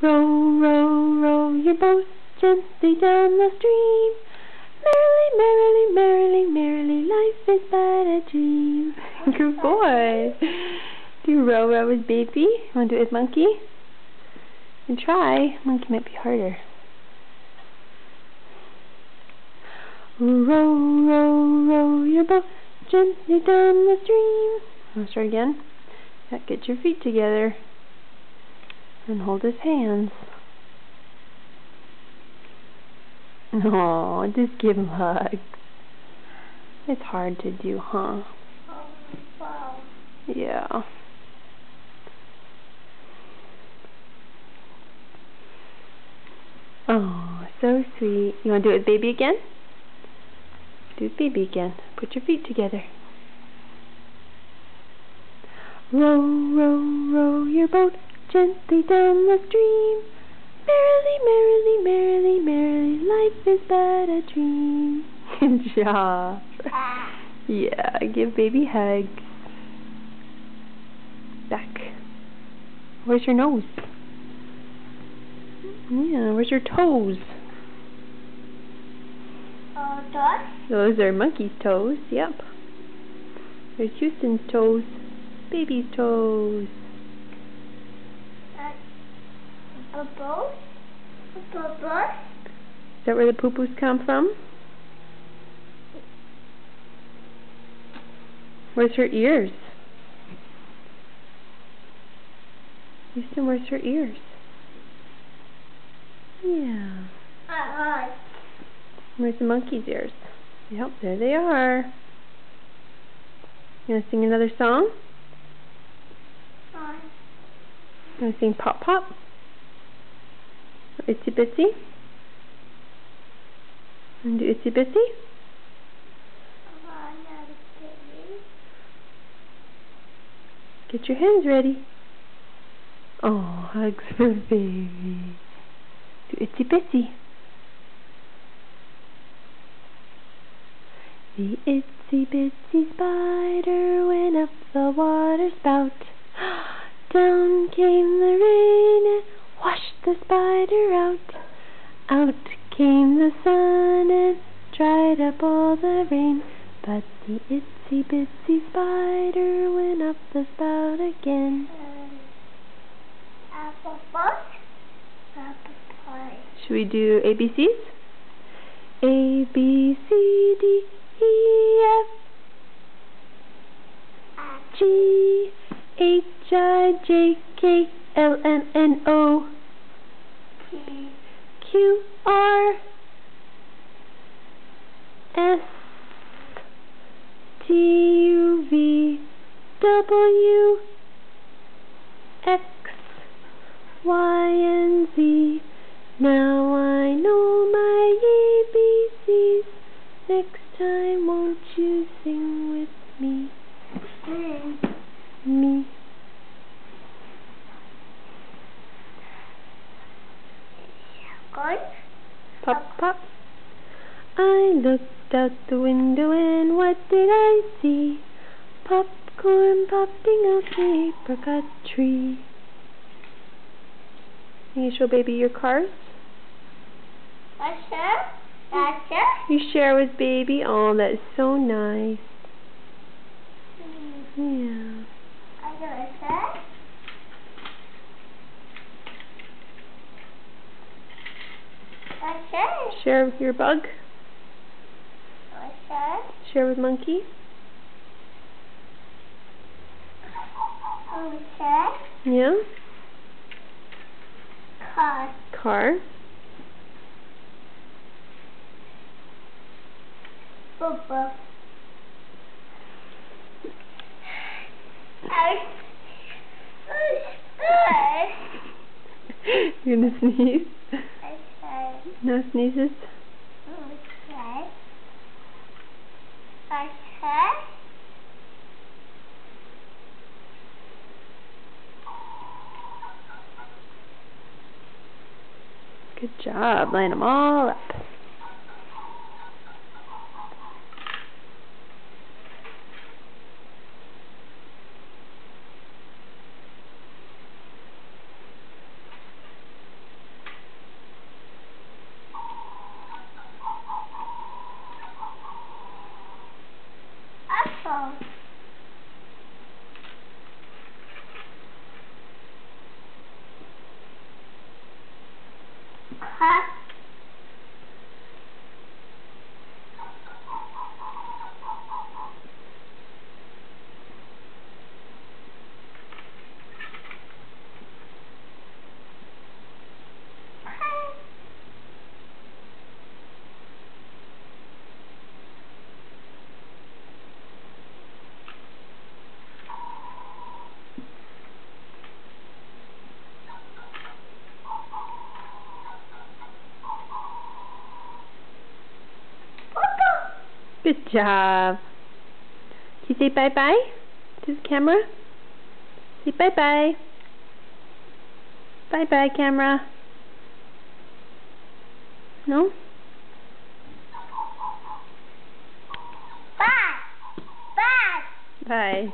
Row, row, row your boat gently down the stream. Merrily, merrily, merrily, merrily, life is but a dream. Good boy. Do row, row with baby. Want to do it with monkey? You can try. Monkey might be harder. Row, row, row your boat gently down the stream. I'll start again. Get your feet together and hold his hands. Oh, just give him hugs. It's hard to do, huh? Wow. Yeah. Oh, so sweet. You want to do it with baby again? Do it with baby again. Put your feet together. Row, row, row your boat gently down the stream. Merrily, merrily, merrily, merrily, life is but a dream. Good job. Yeah, give baby hugs. Back. Where's your nose? Yeah, where's your toes? Toes? Those are monkey's toes, yep. There's Houston's toes. Baby's toes. Bubbles? Bubbles? Is that where the poo-poos come from? Where's her ears? Houston, where's her ears? Yeah. Where's the monkey's ears? Yep, there they are. You want to sing another song? You want to sing Pop Pop? Or Itsy Bitsy? Want to do Itsy Bitsy? Get your hands ready. Oh, hugs for baby. Do Itsy Bitsy. The itsy bitsy spider went up the water spout. Down came the rain and washed the spider out. Out came the sun and dried up all the rain. But the itsy bitsy spider went up the spout again. Apple boat? Apple pie. Should we do ABCs? A, B, C, D, E, F, G, H, I, J, K, L, M, N, O, P, Q, R, S, T, U, V, W, X, Y, and Z. Now I know my ABCs. Next time won't you sing with me? Me. Good. Pop, pop. I looked out the window and what did I see? Popcorn popping out the apricot tree. Can you show baby your cars? Gotcha. You share with baby? Oh, that's so nice. Yeah. Share with your bug? Share with monkey? Yeah? Car? Bubba. You're gonna sneeze? No sneezes? Good job, line them all up. Huh? Good job. Can you say bye-bye to the camera? Say bye-bye. Bye-bye, camera. No? Bye. Bye. Bye.